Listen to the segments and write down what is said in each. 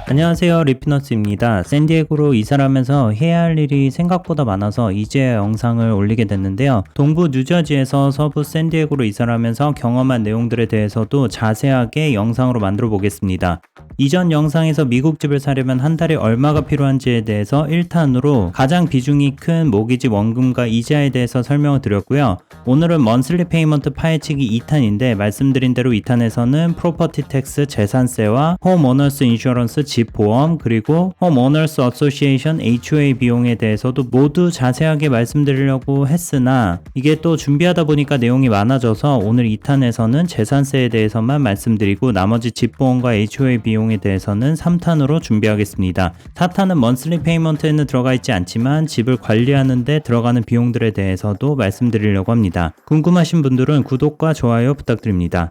안녕하세요, 리피너스입니다. 샌디에고로 이사를 하면서 해야 할 일이 생각보다 많아서 이제야 영상을 올리게 됐는데요. 동부 뉴저지에서 서부 샌디에고로 이사를 하면서 경험한 내용들에 대해서도 자세하게 영상으로 만들어 보겠습니다. 이전 영상에서 미국 집을 사려면 한 달에 얼마가 필요한지에 대해서 1탄으로 가장 비중이 큰 모기지 원금과 이자에 대해서 설명을 드렸고요. 오늘은 먼슬리 페이먼트 파헤치기 2탄인데 말씀드린 대로 2탄에서는 프로퍼티 텍스 재산세와 홈오너스 인슈런스 집 보험 그리고 홈오너스 어소시에이션 HOA 비용에 대해서도 모두 자세하게 말씀드리려고 했으나 이게 또 준비하다 보니까 내용이 많아져서 오늘 2탄에서는 재산세에 대해서만 말씀드리고 나머지 집 보험과 HOA 비용에 대해서는 3탄으로 준비하겠습니다. 4탄은 먼슬리 페이먼트에는 들어가 있지 않지만 집을 관리하는 데 들어가는 비용들에 대해서도 말씀드리려고 합니다. 궁금하신 분들은 구독과 좋아요 부탁드립니다.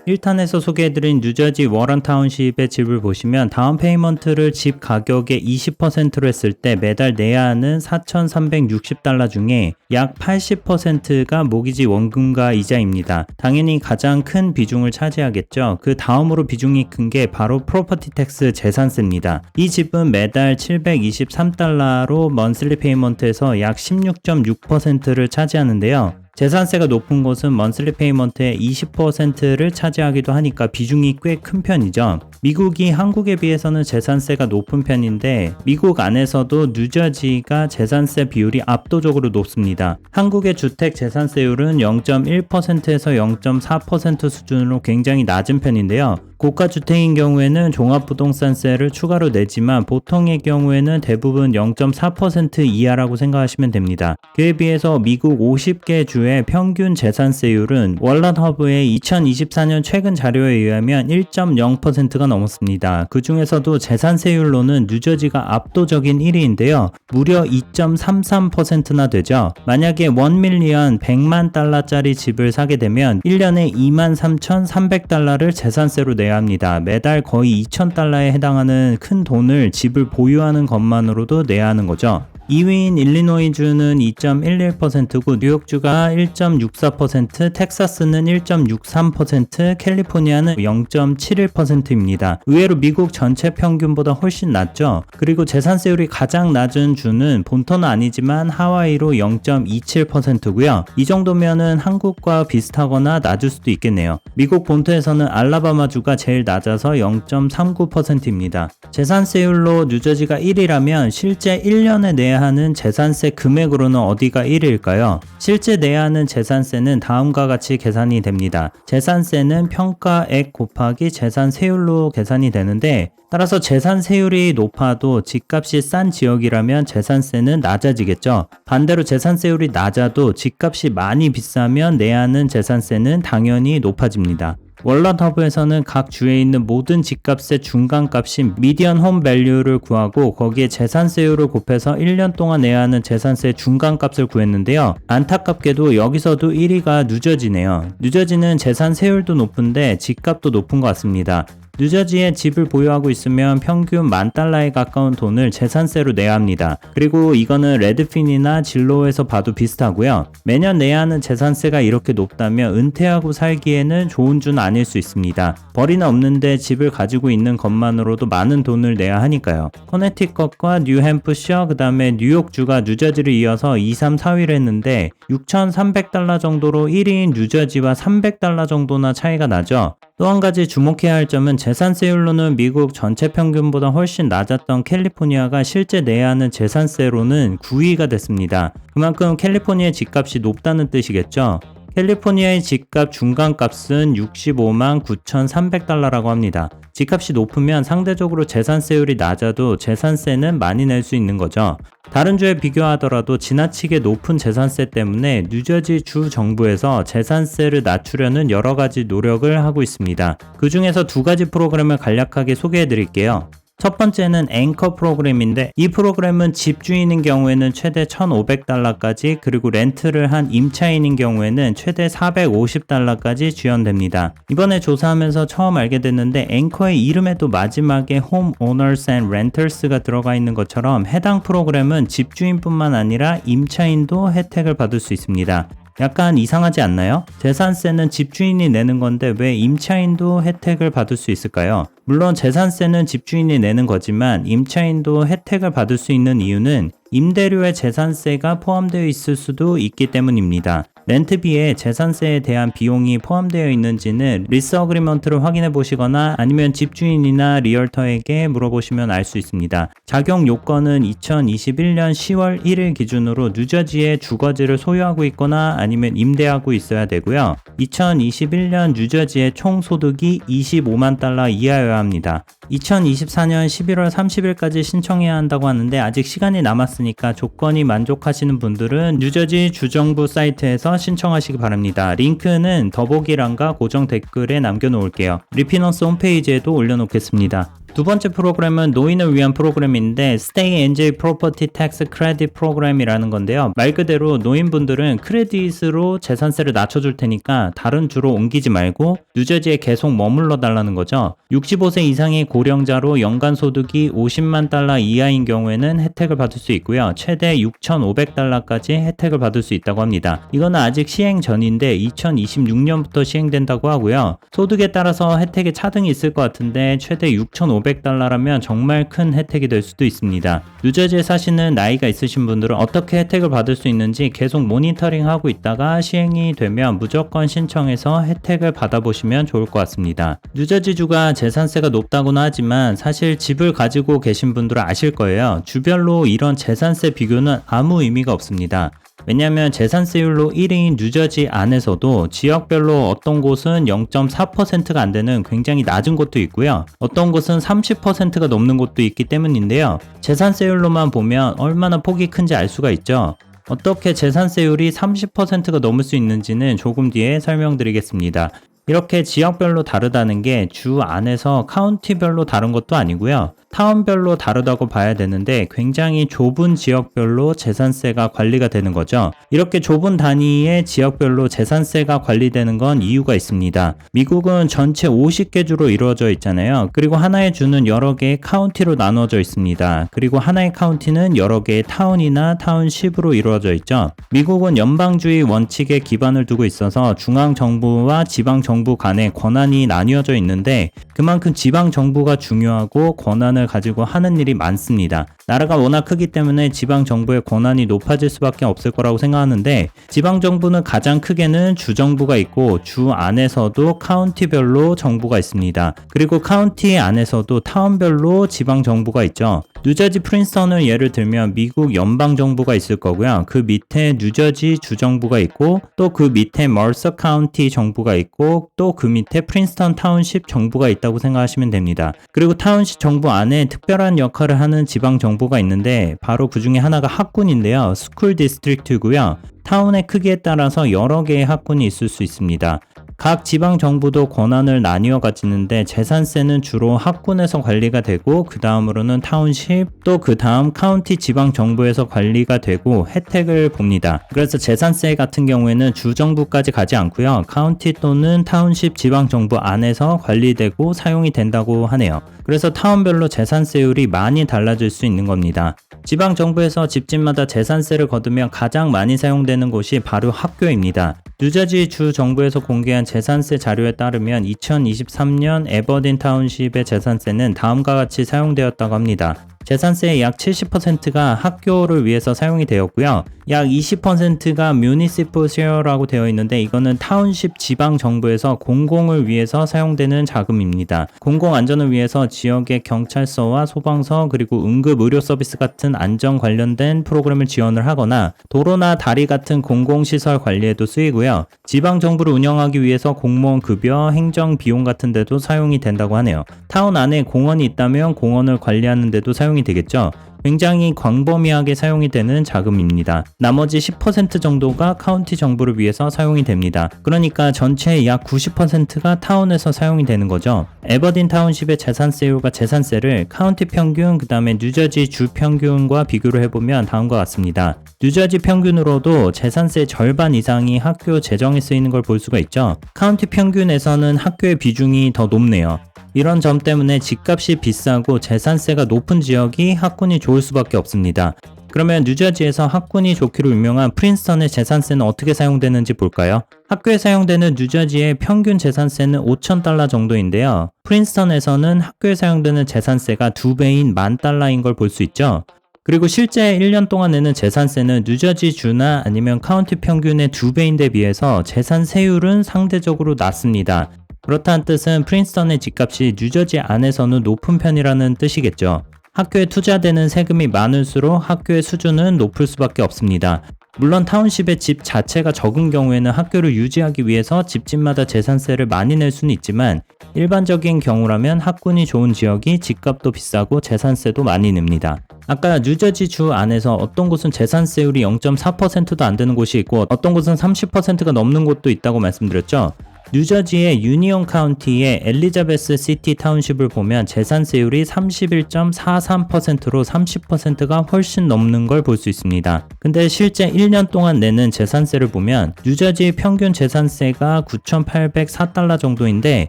1탄에서 소개해드린 뉴저지 워런 타운십의 집을 보시면 다운 페이먼트를 집 가격의 20%로 했을 때 매달 내야 하는 $4,360 중에 약 80%가 모기지 원금과 이자입니다. 당연히 가장 큰 비중을 차지하겠죠. 그 다음으로 비중이 큰 게 바로 프로퍼티 텍스 재산세입니다. 이 집은 매달 $723로 먼슬리 페이먼트에서 약 16.6%를 차지하는데요. 재산세가 높은 곳은 먼슬리 페이먼트의 20%를 차지하기도 하니까 비중이 꽤 큰 편이죠. 미국이 한국에 비해서는 재산세가 높은 편인데 미국 안에서도 뉴저지가 재산세 비율이 압도적으로 높습니다. 한국의 주택 재산세율은 0.1%에서 0.4% 수준으로 굉장히 낮은 편인데요. 고가주택인 경우에는 종합부동산세를 추가로 내지만 보통의 경우에는 대부분 0.4% 이하라고 생각하시면 됩니다. 그에 비해서 미국 50개 주의 평균 재산세율은 월런 허브의 2024년 최근 자료에 의하면 1.0%가 넘었습니다. 그 중에서도 재산세율로는 뉴저지가 압도적인 1위인데요. 무려 2.33%나 되죠. 만약에 1밀리언 100만 달러짜리 집을 사게 되면 1년에 23,300달러를 재산세로 내야 합니다. 매달 거의 2,000달러에 해당하는 큰 돈을 집을 보유하는 것만으로도 내야 하는 거죠. 2위인 일리노이주는 2.11%고 뉴욕주가 1.64%, 텍사스는 1.63%, 캘리포니아는 0.71%입니다. 의외로 미국 전체 평균보다 훨씬 낮죠. 그리고 재산세율이 가장 낮은 주는 본토는 아니지만 하와이로 0.27%고요. 이 정도면은 한국과 비슷하거나 낮을 수도 있겠네요. 미국 본토에서는 알라바마주가 제일 낮아서 0.39%입니다. 재산세율로 뉴저지가 1위라면 실제 1년에 내야 하는 재산세 금액으로는 어디가 1위일까요? 실제 내야 하는 재산세는 다음과 같이 계산이 됩니다. 재산세는 평가액 곱하기 재산세율로 계산이 되는데 따라서 재산세율이 높아도 집값이 싼 지역이라면 재산세는 낮아지겠죠. 반대로 재산세율이 낮아도 집값이 많이 비싸면 내야 하는 재산세는 당연히 높아집니다. 월런 허브에서는 각 주에 있는 모든 집값의 중간값인 미디언 홈 밸류를 구하고 거기에 재산세율을 곱해서 1년 동안 내야 하는 재산세 중간값을 구했는데요. 안타깝게도 여기서도 1위가 뉴저지네요. 뉴저지는 재산세율도 높은데 집값도 높은 것 같습니다. 뉴저지에 집을 보유하고 있으면 평균 $10,000에 가까운 돈을 재산세로 내야 합니다. 그리고 이거는 레드핀이나 진로에서 봐도 비슷하고요. 매년 내야 하는 재산세가 이렇게 높다면 은퇴하고 살기에는 좋은 주는 아닐 수 있습니다. 벌이나 없는데 집을 가지고 있는 것만으로도 많은 돈을 내야 하니까요. 커네티컷과 뉴햄프셔 그 다음에 뉴욕주가 뉴저지를 이어서 2, 3, 4위를 했는데 $6,300 정도로 1위인 뉴저지와 $300 정도나 차이가 나죠. 또 한 가지 주목해야 할 점은 재산세율로는 미국 전체 평균보다 훨씬 낮았던 캘리포니아가 실제 내야 하는 재산세로는 9위가 됐습니다. 그만큼 캘리포니아의 집값이 높다는 뜻이겠죠. 캘리포니아의 집값 중간값은 65만 9,300달러라고 합니다. 집값이 높으면 상대적으로 재산세율이 낮아도 재산세는 많이 낼 수 있는 거죠. 다른 주에 비교하더라도 지나치게 높은 재산세 때문에 뉴저지 주 정부에서 재산세를 낮추려는 여러 가지 노력을 하고 있습니다. 그 중에서 두 가지 프로그램을 간략하게 소개해 드릴게요. 첫 번째는 앵커 프로그램인데 이 프로그램은 집주인인 경우에는 최대 $1,500까지 그리고 렌트를 한 임차인인 경우에는 최대 $450까지 지원됩니다. 이번에 조사하면서 처음 알게 됐는데 앵커의 이름에도 마지막에 Homeowners and Renters가 들어가 있는 것처럼 해당 프로그램은 집주인뿐만 아니라 임차인도 혜택을 받을 수 있습니다. 약간 이상하지 않나요? 재산세는 집주인이 내는 건데 왜 임차인도 혜택을 받을 수 있을까요? 물론 재산세는 집주인이 내는 거지만 임차인도 혜택을 받을 수 있는 이유는 임대료에 재산세가 포함되어 있을 수도 있기 때문입니다. 렌트비에 재산세에 대한 비용이 포함되어 있는지는 리스 어그리먼트를 확인해 보시거나 아니면 집주인이나 리얼터에게 물어보시면 알 수 있습니다. 적용 요건은 2021년 10월 1일 기준으로 뉴저지의 주거지를 소유하고 있거나 아니면 임대하고 있어야 되고요. 2021년 뉴저지의 총 소득이 25만 달러 이하여야 합니다. 2024년 11월 30일까지 신청해야 한다고 하는데 아직 시간이 남았으니까 조건이 만족하시는 분들은 뉴저지 주정부 사이트에서 신청하시기 바랍니다. 링크는 더보기란과 고정 댓글에 남겨놓을게요. 리피너스 홈페이지에도 올려놓겠습니다. 두 번째 프로그램은 노인을 위한 프로그램인데 Stay NJ Property Tax Credit 프로그램이라는 건데요. 말 그대로 노인분들은 크레딧으로 재산세를 낮춰줄 테니까 다른 주로 옮기지 말고 뉴저지에 계속 머물러 달라는 거죠. 65세 이상의 고령자로 연간 소득이 50만 달러 이하인 경우에는 혜택을 받을 수 있고요. 최대 6,500달러까지 혜택을 받을 수 있다고 합니다. 이거는 아직 시행 전인데 2026년부터 시행된다고 하고요. 소득에 따라서 혜택의 차등이 있을 것 같은데 최대 6,500달러라면 정말 큰 혜택이 될 수도 있습니다. 뉴저지에 사시는 나이가 있으신 분들은 어떻게 혜택을 받을 수 있는지 계속 모니터링하고 있다가 시행이 되면 무조건 신청해서 혜택을 받아보시면 좋을 것 같습니다. 뉴저지주가 재산세가 높다고는 하지만 사실 집을 가지고 계신 분들은 아실 거예요. 주별로 이런 재산세 비교는 아무 의미가 없습니다. 왜냐하면 재산세율로 1위인 뉴저지 안에서도 지역별로 어떤 곳은 0.4%가 안 되는 굉장히 낮은 곳도 있고요. 어떤 곳은 30%가 넘는 곳도 있기 때문인데요. 재산세율로만 보면 얼마나 폭이 큰지 알 수가 있죠. 어떻게 재산세율이 30%가 넘을 수 있는지는 조금 뒤에 설명드리겠습니다. 이렇게 지역별로 다르다는 게 주 안에서 카운티별로 다른 것도 아니고요. 타운별로 다르다고 봐야 되는데 굉장히 좁은 지역별로 재산세가 관리가 되는 거죠. 이렇게 좁은 단위의 지역별로 재산세가 관리되는 건 이유가 있습니다. 미국은 전체 50개 주로 이루어져 있잖아요. 그리고 하나의 주는 여러 개의 카운티로 나눠져 있습니다. 그리고 하나의 카운티는 여러 개의 타운이나 타운십으로 이루어져 있죠. 미국은 연방주의 원칙에 기반을 두고 있어서 중앙정부와 지방정부 간에 권한이 나뉘어져 있는데 그만큼 지방정부가 중요하고 권한을 가지고 하는 일이 많습니다. 나라가 워낙 크기 때문에 지방정부의 권한이 높아질 수밖에 없을 거라고 생각하는데 지방정부는 가장 크게는 주정부가 있고 주 안에서도 카운티별로 정부가 있습니다. 그리고 카운티 안에서도 타운별로 지방정부가 있죠. 뉴저지 프린스턴을 예를 들면 미국 연방정부가 있을 거고요. 그 밑에 뉴저지 주정부가 있고 또 그 밑에 멀서 카운티 정부가 있고 또 그 밑에 프린스턴 타운십 정부가 있다고 생각하시면 됩니다. 그리고 타운십 정부 안에 특별한 역할을 하는 지방정부가 있는데 바로 그 중에 하나가 학군인데요. 스쿨 디스트릭트고요. 타운의 크기에 따라서 여러 개의 학군이 있을 수 있습니다. 각 지방정부도 권한을 나뉘어 가지는데 재산세는 주로 학군에서 관리가 되고 그 다음으로는 타운십 또 그 다음 카운티 지방정부에서 관리가 되고 혜택을 봅니다. 그래서 재산세 같은 경우에는 주정부까지 가지 않고요. 카운티 또는 타운십 지방정부 안에서 관리되고 사용이 된다고 하네요. 그래서 타운별로 재산세율이 많이 달라질 수 있는 겁니다. 지방정부에서 집집마다 재산세를 거두면 가장 많이 사용되는 곳이 바로 학교입니다. 뉴저지 주 정부에서 공개한 재산세 자료에 따르면 2023년 에버딘 타운십의 재산세는 다음과 같이 사용되었다고 합니다. 재산세의 약 70%가 학교를 위해서 사용이 되었고요. 약 20%가 municipal share라고 되어 있는데 이거는 타운십 지방 정부에서 공공을 위해서 사용되는 자금입니다. 공공 안전을 위해서 지역의 경찰서와 소방서 그리고 응급 의료 서비스 같은 안전 관련된 프로그램을 지원을 하거나 도로나 다리 같은 공공시설 관리에도 쓰이고요. 지방 정부를 운영하기 위해서 공무원 급여, 행정 비용 같은 데도 사용이 된다고 하네요. 타운 안에 공원이 있다면 공원을 관리하는 데도 사용이 되겠죠. 굉장히 광범위하게 사용이 되는 자금입니다. 나머지 10% 정도가 카운티 정부를 위해서 사용이 됩니다. 그러니까 전체의 약 90%가 타운에서 사용이 되는 거죠. 에버딘 타운십의 재산세율과 재산세를 카운티 평균 그 다음에 뉴저지 주 평균과 비교를 해보면 다음과 같습니다. 뉴저지 평균으로도 재산세 절반 이상이 학교 재정에 쓰이는 걸 볼 수가 있죠. 카운티 평균에서는 학교의 비중이 더 높네요. 이런 점 때문에 집값이 비싸고 재산세가 높은 지역이 학군이 좋을 수밖에 없습니다. 그러면 뉴저지에서 학군이 좋기로 유명한 프린스턴의 재산세는 어떻게 사용되는지 볼까요? 학교에 사용되는 뉴저지의 평균 재산세는 $5,000 정도인데요. 프린스턴에서는 학교에 사용되는 재산세가 2배인 $10,000인 걸 볼 수 있죠. 그리고 실제 1년 동안 내는 재산세는 뉴저지 주나 아니면 카운티 평균의 2배인데 비해서 재산세율은 상대적으로 낮습니다. 그렇다는 뜻은 프린스턴의 집값이 뉴저지 안에서는 높은 편이라는 뜻이겠죠. 학교에 투자되는 세금이 많을수록 학교의 수준은 높을 수밖에 없습니다. 물론 타운십의 집 자체가 적은 경우에는 학교를 유지하기 위해서 집집마다 재산세를 많이 낼 수는 있지만 일반적인 경우라면 학군이 좋은 지역이 집값도 비싸고 재산세도 많이 냅니다. 아까 뉴저지 주 안에서 어떤 곳은 재산세율이 0.4%도 안 되는 곳이 있고 어떤 곳은 30%가 넘는 곳도 있다고 말씀드렸죠. 뉴저지의 유니온 카운티의 엘리자베스 시티 타운십을 보면 재산세율이 31.43%로 30%가 훨씬 넘는 걸 볼 수 있습니다. 근데 실제 1년 동안 내는 재산세를 보면 뉴저지 평균 재산세가 $9,804 정도인데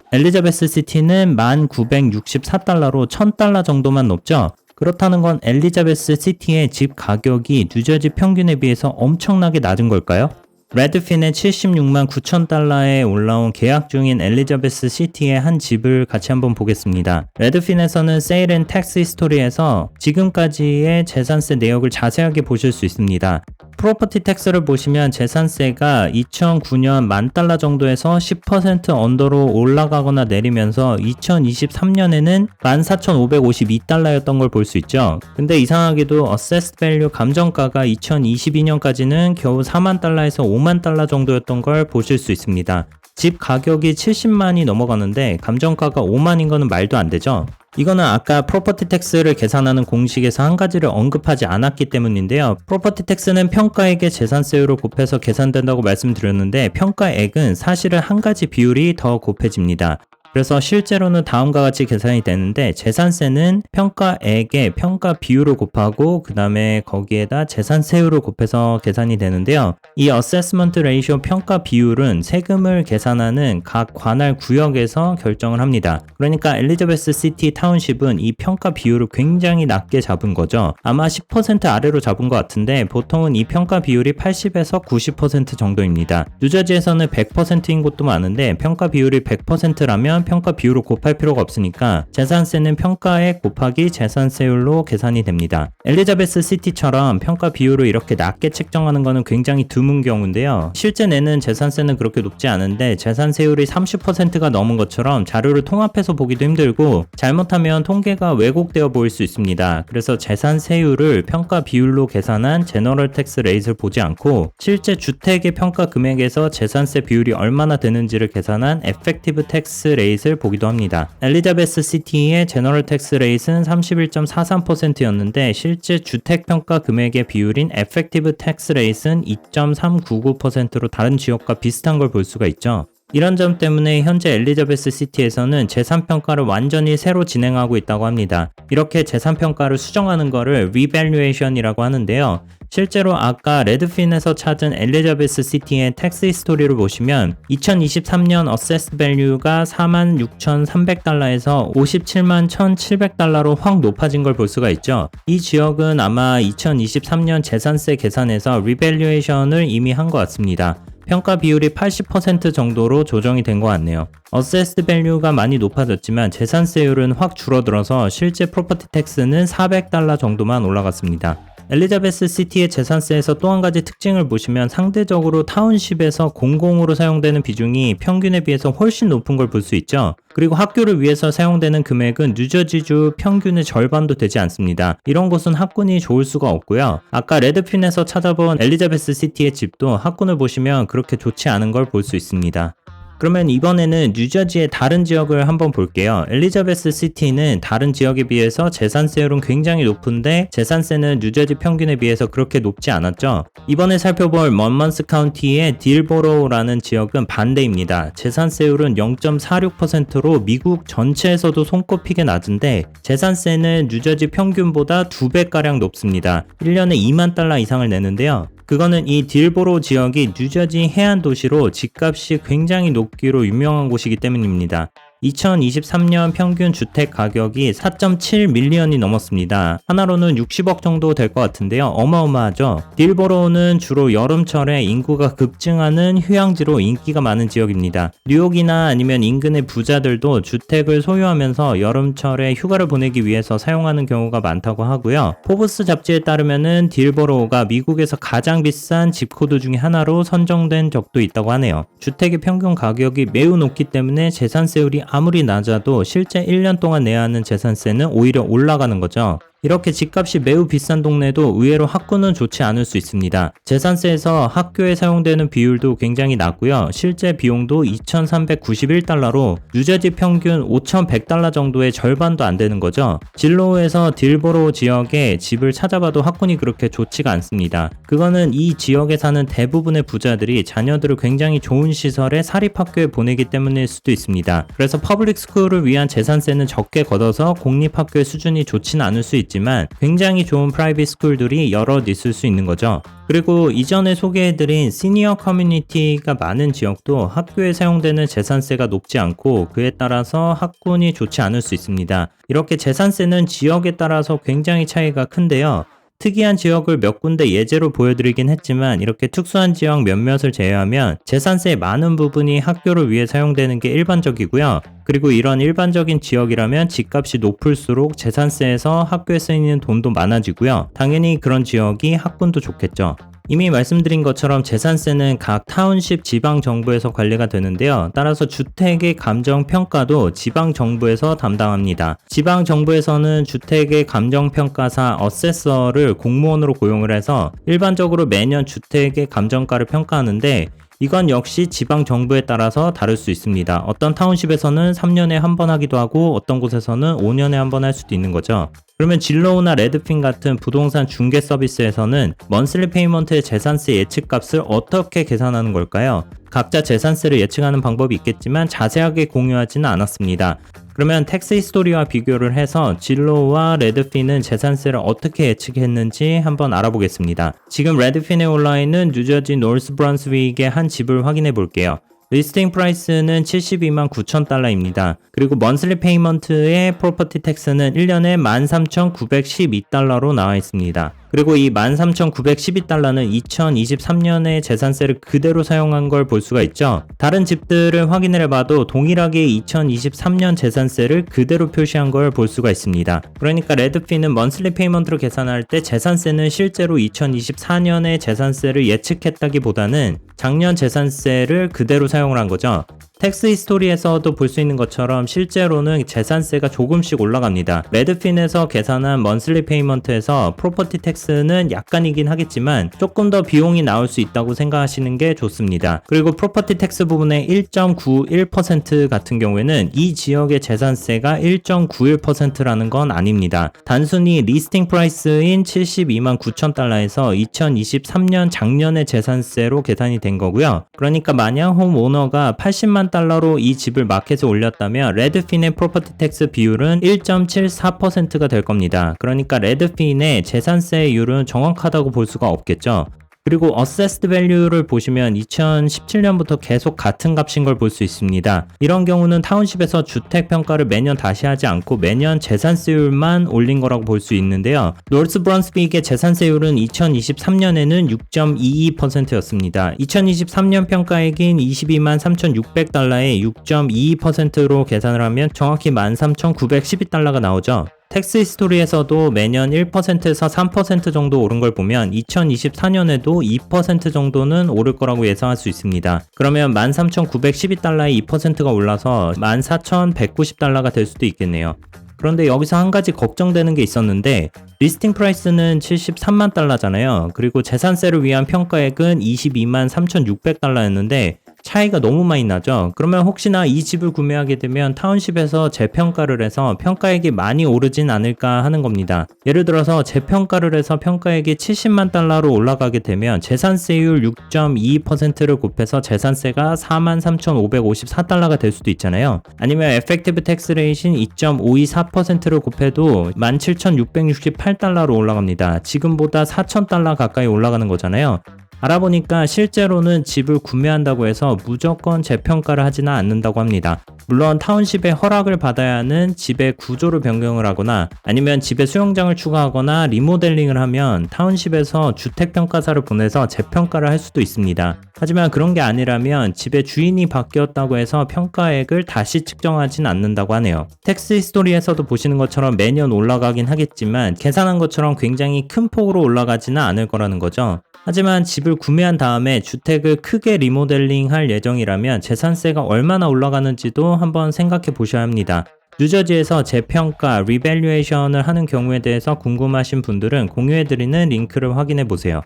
엘리자베스 시티는 $1,964로 $1,000 정도만 높죠. 그렇다는 건 엘리자베스 시티의 집 가격이 뉴저지 평균에 비해서 엄청나게 낮은 걸까요? 레드핀의 $769,000에 올라온 계약 중인 엘리자베스 시티의 한 집을 같이 한번 보겠습니다. 레드핀에서는 세일 앤 텍스 히스토리에서 지금까지의 재산세 내역을 자세하게 보실 수 있습니다. 프로퍼티 텍스를 보시면 재산세가 2009년 $10,000 정도에서 10% 언더로 올라가거나 내리면서 2023년에는 $14,552였던 걸 볼 수 있죠. 근데 이상하게도 Assessed Value 감정가가 2022년까지는 겨우 $40,000에서 $50,000 정도였던 걸 보실 수 있습니다. 집 가격이 70만이 넘어가는데 감정가가 5만인 거는 말도 안 되죠. 이거는 아까 프로퍼티 텍스를 계산하는 공식에서 한 가지를 언급하지 않았기 때문인데요. 프로퍼티 텍스는 평가액의 재산세율을 곱해서 계산된다고 말씀드렸는데 평가액은 사실은 한 가지 비율이 더 곱해집니다. 그래서 실제로는 다음과 같이 계산이 되는데 재산세는 평가액의 평가 비율을 곱하고 그 다음에 거기에다 재산세율을 곱해서 계산이 되는데요. 이 어세스먼트 레이쇼 평가 비율은 세금을 계산하는 각 관할 구역에서 결정을 합니다. 그러니까 엘리자베스 시티 타운십은 이 평가 비율을 굉장히 낮게 잡은 거죠. 아마 10% 아래로 잡은 것 같은데 보통은 이 평가 비율이 80에서 90% 정도입니다. 뉴저지에서는 100%인 곳도 많은데 평가 비율이 100%라면 평가 비율을 곱할 필요가 없으니까 재산세는 평가액 곱하기 재산세율로 계산이 됩니다. 엘리자베스 시티처럼 평가 비율을 이렇게 낮게 책정하는 것은 굉장히 드문 경우인데요. 실제 내는 재산세는 그렇게 높지 않은데 재산세율이 30%가 넘은 것처럼 자료를 통합해서 보기도 힘들고 잘못하면 통계가 왜곡되어 보일 수 있습니다. 그래서 재산세율을 평가 비율로 계산한 제너럴 텍스 레이트를 보지 않고 실제 주택의 평가 금액에서 재산세 비율이 얼마나 되는지를 계산한 에펙티브 텍스 레이트를 보기도 합니다. 엘리자베스 시티의 제너럴 텍스 레이트는 31.43%였는데 실제 주택 평가 금액의 비율인 에펙티브 텍스 레이트는 2.399%로 다른 지역과 비슷한 걸 볼 수가 있죠. 이런 점 때문에 현재 엘리자베스 시티에서는 재산평가를 완전히 새로 진행하고 있다고 합니다. 이렇게 재산평가를 수정하는 거를 리밸류에이션이라고 하는데요. 실제로 아까 레드핀에서 찾은 엘리자베스 시티의 텍스 히스토리를 보시면 2023년 어세스 밸류가 46,300달러에서 57만 1,700달러로 확 높아진 걸 볼 수가 있죠. 이 지역은 아마 2023년 재산세 계산에서 리밸류에이션을 이미 한 것 같습니다. 평가 비율이 80% 정도로 조정이 된 것 같네요. 어세스드 밸류가 많이 높아졌지만 재산세율은 확 줄어들어서 실제 프로퍼티 텍스는 $400 정도만 올라갔습니다. 엘리자베스 시티의 재산세에서 또 한 가지 특징을 보시면 상대적으로 타운십에서 공공으로 사용되는 비중이 평균에 비해서 훨씬 높은 걸 볼 수 있죠. 그리고 학교를 위해서 사용되는 금액은 뉴저지주 평균의 절반도 되지 않습니다. 이런 곳은 학군이 좋을 수가 없고요. 아까 레드핀에서 찾아본 엘리자베스 시티의 집도 학군을 보시면 그렇게 좋지 않은 걸 볼 수 있습니다. 그러면 이번에는 뉴저지의 다른 지역을 한번 볼게요. 엘리자베스 시티는 다른 지역에 비해서 재산세율은 굉장히 높은데 재산세는 뉴저지 평균에 비해서 그렇게 높지 않았죠. 이번에 살펴볼 먼먼스 카운티의 딜보로우라는 지역은 반대입니다. 재산세율은 0.46%로 미국 전체에서도 손꼽히게 낮은데 재산세는 뉴저지 평균보다 2배가량 높습니다. 1년에 $20,000 이상을 내는데요. 그거는 이 딜보로 지역이 뉴저지 해안 도시로 집값이 굉장히 높기로 유명한 곳이기 때문입니다. 2023년 평균 주택 가격이 4.7밀리언이 넘었습니다. 하나로는 60억 정도 될 것 같은데요. 어마어마하죠. 딜버로우는 주로 여름철에 인구가 급증하는 휴양지로 인기가 많은 지역입니다. 뉴욕이나 아니면 인근의 부자들도 주택을 소유하면서 여름철에 휴가를 보내기 위해서 사용하는 경우가 많다고 하고요. 포브스 잡지에 따르면은 딜버로우가 미국에서 가장 비싼 집 코드 중에 하나로 선정된 적도 있다고 하네요. 주택의 평균 가격이 매우 높기 때문에 재산세율이 아무리 낮아도 실제 1년 동안 내야 하는 재산세는 오히려 올라가는 거죠. 이렇게 집값이 매우 비싼 동네도 의외로 학군은 좋지 않을 수 있습니다. 재산세에서 학교에 사용되는 비율도 굉장히 낮고요. 실제 비용도 2,391달러로 뉴저지 평균 5,100달러 정도의 절반도 안 되는 거죠. 진로우에서 딜버로우 지역에 집을 찾아봐도 학군이 그렇게 좋지가 않습니다. 그거는 이 지역에 사는 대부분의 부자들이 자녀들을 굉장히 좋은 시설에 사립학교에 보내기 때문일 수도 있습니다. 그래서 퍼블릭 스쿨을 위한 재산세는 적게 걷어서 공립학교의 수준이 좋지는 않을 수 있지만 굉장히 좋은 프라이빗 스쿨들이 여럿 있을 수 있는 거죠. 그리고 이전에 소개해드린 시니어 커뮤니티가 많은 지역도 학교에 사용되는 재산세가 높지 않고 그에 따라서 학군이 좋지 않을 수 있습니다. 이렇게 재산세는 지역에 따라서 굉장히 차이가 큰데요. 특이한 지역을 몇 군데 예제로 보여드리긴 했지만 이렇게 특수한 지역 몇몇을 제외하면 재산세의 많은 부분이 학교를 위해 사용되는 게 일반적이고요. 그리고 이런 일반적인 지역이라면 집값이 높을수록 재산세에서 학교에 쓰이는 돈도 많아지고요. 당연히 그런 지역이 학군도 좋겠죠. 이미 말씀드린 것처럼 재산세는 각 타운십 지방정부에서 관리가 되는데요. 따라서 주택의 감정평가도 지방정부에서 담당합니다. 지방정부에서는 주택의 감정평가사 어세서를 공무원으로 고용을 해서 일반적으로 매년 주택의 감정가를 평가하는데 이건 역시 지방정부에 따라서 다를 수 있습니다. 어떤 타운십에서는 3년에 한 번 하기도 하고 어떤 곳에서는 5년에 한 번 할 수도 있는 거죠. 그러면 진로우나 레드핀 같은 부동산 중개 서비스에서는 먼슬리 페이먼트의 재산세 예측값을 어떻게 계산하는 걸까요? 각자 재산세를 예측하는 방법이 있겠지만 자세하게 공유하지는 않았습니다. 그러면 텍스 히스토리와 비교를 해서 진로우와 레드핀은 재산세를 어떻게 예측했는지 한번 알아보겠습니다. 지금 레드핀에 올라 있는 뉴저지 노스 브런스윅의 한 집을 확인해 볼게요. 리스팅 프라이스는 72만 9천 달러입니다. 그리고 먼슬리 페이먼트의 프로퍼티 텍스는 1년에 13,912달러로 나와 있습니다. 그리고 이 13,912달러는 2023년에 재산세를 그대로 사용한 걸 볼 수가 있죠. 다른 집들을 확인을 해봐도 동일하게 2023년 재산세를 그대로 표시한 걸 볼 수가 있습니다. 그러니까 레드핀은 먼슬리 페이먼트로 계산할 때 재산세는 실제로 2024년에 재산세를 예측했다기보다는 작년 재산세를 그대로 사용을 한 거죠. 텍스 히스토리에서도 볼 수 있는 것처럼 실제로는 재산세가 조금씩 올라갑니다. 레드핀에서 계산한 먼슬리 페이먼트에서 프로퍼티 텍스는 약간이긴 하겠지만 조금 더 비용이 나올 수 있다고 생각하시는 게 좋습니다. 그리고 프로퍼티 텍스 부분의 1.91% 같은 경우에는 이 지역의 재산세가 1.91%라는 건 아닙니다. 단순히 리스팅 프라이스인 72만 9천 달러에서 2023년 작년의 재산세로 계산이 된 거고요. 그러니까 만약 홈오너가 80만 달러로 이 집을 마켓에 올렸다면 레드핀의 프로퍼티 텍스 비율은 1.74%가 될 겁니다. 그러니까 레드핀의 재산세율은 정확하다고 볼 수가 없겠죠. 그리고 어세스드 밸류를 보시면 2017년부터 계속 같은 값인 걸 볼 수 있습니다. 이런 경우는 타운십에서 주택 평가를 매년 다시 하지 않고 매년 재산세율만 올린 거라고 볼 수 있는데요. 노스 브런스윅의 재산세율은 2023년에는 6.22%였습니다. 2023년 평가액인 22만 3,600달러에 6.22%로 계산을 하면 정확히 13,912달러가 나오죠. 텍스 히스토리에서도 매년 1%에서 3% 정도 오른 걸 보면 2024년에도 2% 정도는 오를 거라고 예상할 수 있습니다. 그러면 13,912달러에 2%가 올라서 14,190달러가 될 수도 있겠네요. 그런데 여기서 한 가지 걱정되는 게 있었는데 리스팅 프라이스는 73만 달러잖아요. 그리고 재산세를 위한 평가액은 22만 3,600달러였는데 차이가 너무 많이 나죠. 그러면 혹시나 이 집을 구매하게 되면 타운십에서 재평가를 해서 평가액이 많이 오르진 않을까 하는 겁니다. 예를 들어서 재평가를 해서 평가액이 70만 달러로 올라가게 되면 재산세율 6.22%를 곱해서 재산세가 43,554달러가 될 수도 있잖아요. 아니면 에펙티브 텍스 레이트인 2.524%를 곱해도 17,668달러로 올라갑니다. 지금보다 4,000달러 가까이 올라가는 거잖아요. 알아보니까 실제로는 집을 구매한다고 해서 무조건 재평가를 하지는 않는다고 합니다. 물론 타운십의 허락을 받아야 하는 집의 구조를 변경을 하거나 아니면 집에 수영장을 추가하거나 리모델링을 하면 타운십에서 주택평가사를 보내서 재평가를 할 수도 있습니다. 하지만 그런 게 아니라면 집의 주인이 바뀌었다고 해서 평가액을 다시 측정하진 않는다고 하네요. 텍스 히스토리에서도 보시는 것처럼 매년 올라가긴 하겠지만 계산한 것처럼 굉장히 큰 폭으로 올라가지는 않을 거라는 거죠. 하지만 집을 구매한 다음에 주택을 크게 리모델링 할 예정이라면 재산세가 얼마나 올라가는지도 한번 생각해 보셔야 합니다. 뉴저지에서 재평가, 리밸류에이션을 하는 경우에 대해서 궁금하신 분들은 공유해드리는 링크를 확인해 보세요.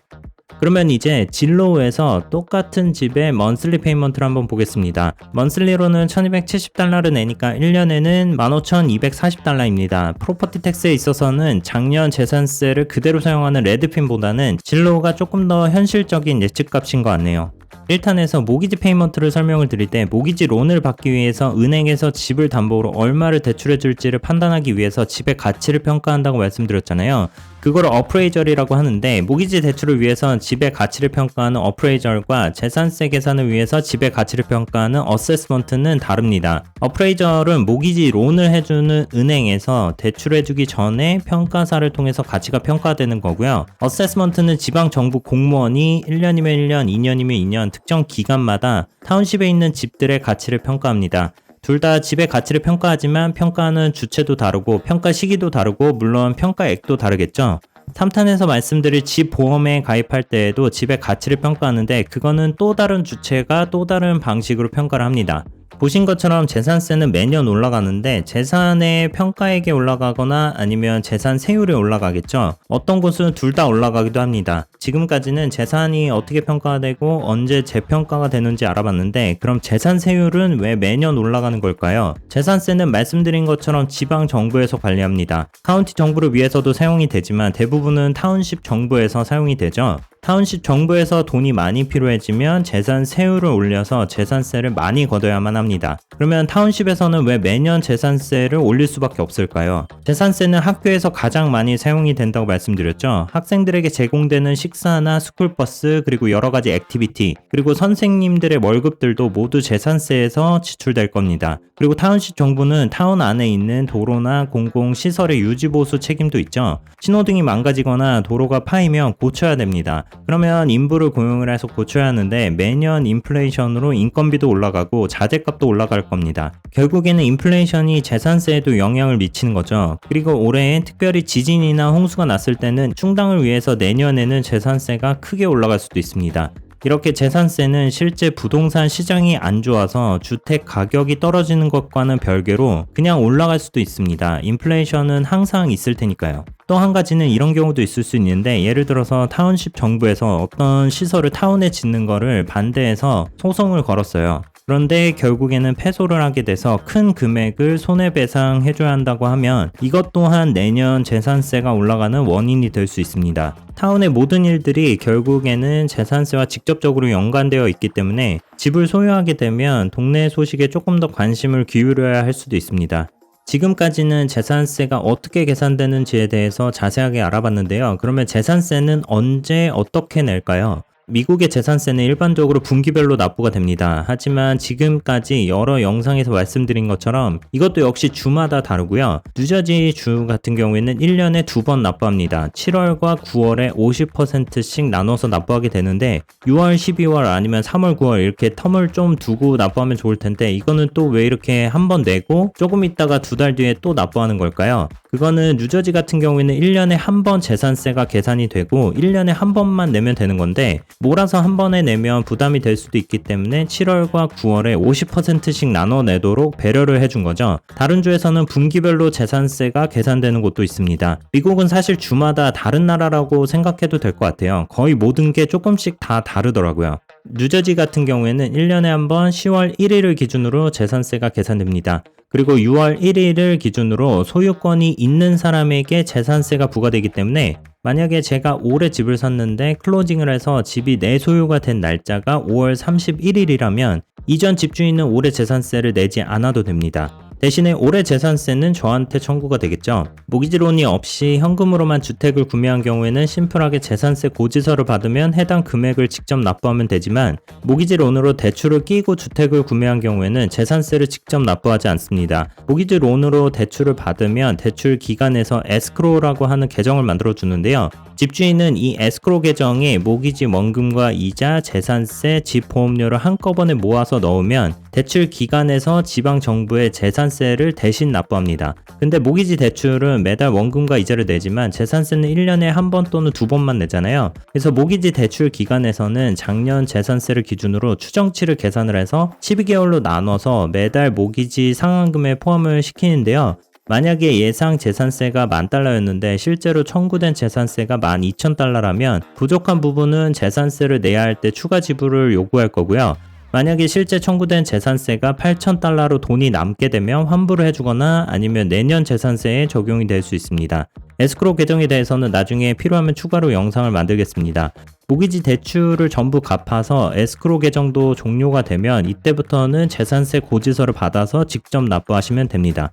그러면 이제 진로우에서 똑같은 집의 먼슬리 페이먼트를 한번 보겠습니다. 먼슬리로는 $1270를 내니까 1년에는 $15,240입니다. 프로퍼티 텍스에 있어서는 작년 재산세를 그대로 사용하는 레드핀보다는 진로우가 조금 더 현실적인 예측값인 것 같네요. 1탄에서 모기지 페이먼트를 설명을 드릴 때 모기지 론을 받기 위해서 은행에서 집을 담보로 얼마를 대출해 줄지를 판단하기 위해서 집의 가치를 평가한다고 말씀드렸잖아요. 그거를 어프레이절이라고 하는데 모기지 대출을 위해서 집의 가치를 평가하는 어프레이절과 재산세 계산을 위해서 집의 가치를 평가하는 어세스먼트는 다릅니다. 어프레이절은 모기지 론을 해주는 은행에서 대출해주기 전에 평가사를 통해서 가치가 평가되는 거고요. 어세스먼트는 지방정부 공무원이 1년이면 1년, 2년이면 2년 특정 기간마다 타운십에 있는 집들의 가치를 평가합니다. 둘 다 집의 가치를 평가하지만 평가하는 주체도 다르고 평가 시기도 다르고 물론 평가액도 다르겠죠. 3탄에서 말씀드릴 집 보험에 가입할 때에도 집의 가치를 평가하는데 그거는 또 다른 주체가 또 다른 방식으로 평가를 합니다. 보신 것처럼 재산세는 매년 올라가는데 재산의 평가액이 올라가거나 아니면 재산 세율이 올라가겠죠. 어떤 곳은 둘 다 올라가기도 합니다. 지금까지는 재산이 어떻게 평가가 되고 언제 재평가가 되는지 알아봤는데 그럼 재산 세율은 왜 매년 올라가는 걸까요? 재산세는 말씀드린 것처럼 지방 정부에서 관리합니다. 카운티 정부를 위해서도 사용이 되지만 대부분은 타운십 정부에서 사용이 되죠. 타운십 정부에서 돈이 많이 필요해지면 재산 세율을 올려서 재산세를 많이 걷어야만 합니다. 그러면 타운십에서는 왜 매년 재산세를 올릴 수밖에 없을까요? 재산세는 학교에서 가장 많이 사용이 된다고 말씀드렸죠. 학생들에게 제공되는 식사나 스쿨버스 그리고 여러가지 액티비티 그리고 선생님들의 월급들도 모두 재산세에서 지출될 겁니다. 그리고 타운십 정부는 타운 안에 있는 도로나 공공시설의 유지보수 책임도 있죠. 신호등이 망가지거나 도로가 파이면 고쳐야 됩니다. 그러면 인부를 고용을 해서 고쳐야 하는데 매년 인플레이션으로 인건비도 올라가고 자재값도 올라갈 겁니다. 결국에는 인플레이션이 재산세에도 영향을 미치는 거죠. 그리고 올해 특별히 지진이나 홍수가 났을 때는 충당을 위해서 내년에는 재산세가 크게 올라갈 수도 있습니다. 이렇게 재산세는 실제 부동산 시장이 안 좋아서 주택 가격이 떨어지는 것과는 별개로 그냥 올라갈 수도 있습니다. 인플레이션은 항상 있을 테니까요. 또 한 가지는 이런 경우도 있을 수 있는데 예를 들어서 타운십 정부에서 어떤 시설을 타운에 짓는 거를 반대해서 소송을 걸었어요. 그런데 결국에는 패소를 하게 돼서 큰 금액을 손해배상해줘야 한다고 하면 이것 또한 내년 재산세가 올라가는 원인이 될 수 있습니다. 타운의 모든 일들이 결국에는 재산세와 직접적으로 연관되어 있기 때문에 집을 소유하게 되면 동네 소식에 조금 더 관심을 기울여야 할 수도 있습니다. 지금까지는 재산세가 어떻게 계산되는지에 대해서 자세하게 알아봤는데요. 그러면 재산세는 언제 어떻게 낼까요? 미국의 재산세는 일반적으로 분기별로 납부가 됩니다. 하지만 지금까지 여러 영상에서 말씀드린 것처럼 이것도 역시 주마다 다르고요. 뉴저지 주 같은 경우에는 1년에 2번 납부합니다. 7월과 9월에 50%씩 나눠서 납부하게 되는데 6월, 12월 아니면 3월, 9월 이렇게 텀을 좀 두고 납부하면 좋을 텐데 이거는 또 왜 이렇게 한 번 내고 조금 있다가 2달 뒤에 또 납부하는 걸까요? 그거는 뉴저지 같은 경우에는 1년에 한 번 재산세가 계산이 되고 1년에 한 번만 내면 되는 건데 몰아서 한 번에 내면 부담이 될 수도 있기 때문에 7월과 9월에 50%씩 나눠 내도록 배려를 해준 거죠. 다른 주에서는 분기별로 재산세가 계산되는 곳도 있습니다. 미국은 사실 주마다 다른 나라라고 생각해도 될 것 같아요. 거의 모든 게 조금씩 다 다르더라고요. 뉴저지 같은 경우에는 1년에 한 번 10월 1일을 기준으로 재산세가 계산됩니다. 그리고 6월 1일을 기준으로 소유권이 있는 사람에게 재산세가 부과되기 때문에 만약에 제가 올해 집을 샀는데 클로징을 해서 집이 내 소유가 된 날짜가 5월 31일이라면 이전 집주인은 올해 재산세를 내지 않아도 됩니다. 대신에 올해 재산세는 저한테 청구가 되겠죠. 모기지론이 없이 현금으로만 주택을 구매한 경우에는 심플하게 재산세 고지서를 받으면 해당 금액을 직접 납부하면 되지만 모기지론으로 대출을 끼고 주택을 구매한 경우에는 재산세를 직접 납부하지 않습니다. 모기지론으로 대출을 받으면 대출 기간에서 에스크로우라고 하는 계정을 만들어 주는데요. 집주인은 이 에스크로 계정에 모기지 원금과 이자, 재산세, 집 보험료를 한꺼번에 모아서 넣으면 대출 기간에서 지방 정부에 재산세를 대신 납부합니다. 근데 모기지 대출은 매달 원금과 이자를 내지만 재산세는 1년에 한 번 또는 2번만 내잖아요. 그래서 모기지 대출 기간에서는 작년 재산세를 기준으로 추정치를 계산을 해서 12개월로 나눠서 매달 모기지 상환금에 포함을 시키는데요. 만약에 예상 재산세가 $10,000였는데 실제로 청구된 재산세가 $12,000라면 부족한 부분은 재산세를 내야 할 때 추가 지불을 요구할 거고요. 만약에 실제 청구된 재산세가 $8,000로 돈이 남게 되면 환불을 해주거나 아니면 내년 재산세에 적용이 될 수 있습니다. 에스크로 계정에 대해서는 나중에 필요하면 추가로 영상을 만들겠습니다. 모기지 대출을 전부 갚아서 에스크로 계정도 종료가 되면 이때부터는 재산세 고지서를 받아서 직접 납부하시면 됩니다.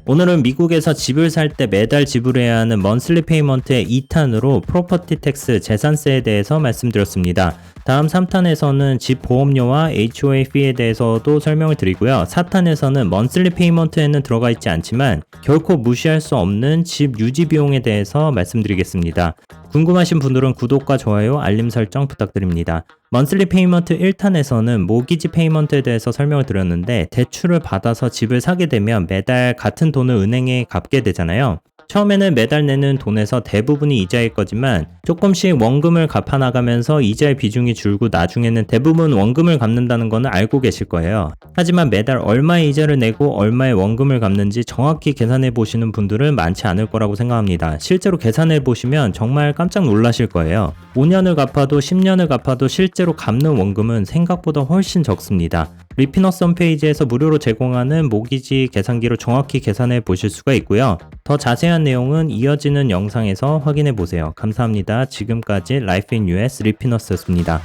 오늘은 미국에서 집을 살 때 매달 지불해야 하는 먼슬리 페이먼트의 2탄으로 프로퍼티 텍스 재산세에 대해서 말씀드렸습니다. 다음 3탄에서는 집 보험료와 HOA fee에 대해서도 설명을 드리고요. 4탄에서는 먼슬리 페이먼트에는 들어가 있지 않지만 결코 무시할 수 없는 집 유지 비용에 대해서 말씀드리겠습니다. 궁금하신 분들은 구독과 좋아요, 알림 설정 부탁드립니다. 먼슬리 페이먼트 1탄에서는 모기지 페이먼트에 대해서 설명을 드렸는데 대출을 받아서 집을 사게 되면 매달 같은 돈을 은행에 갚게 되잖아요. 처음에는 매달 내는 돈에서 대부분이 이자일 거지만 조금씩 원금을 갚아나가면서 이자의 비중이 줄고 나중에는 대부분 원금을 갚는다는 거는 알고 계실 거예요. 하지만 매달 얼마의 이자를 내고 얼마의 원금을 갚는지 정확히 계산해 보시는 분들은 많지 않을 거라고 생각합니다. 실제로 계산해 보시면 정말 깜짝 놀라실 거예요. 5년을 갚아도 10년을 갚아도 실제로 갚는 원금은 생각보다 훨씬 적습니다. 리피너스 홈페이지에서 무료로 제공하는 모기지 계산기로 정확히 계산해 보실 수가 있고요. 더 자세한 내용은 이어지는 영상에서 확인해 보세요. 감사합니다. 지금까지 라이프 인 US 리피너스였습니다.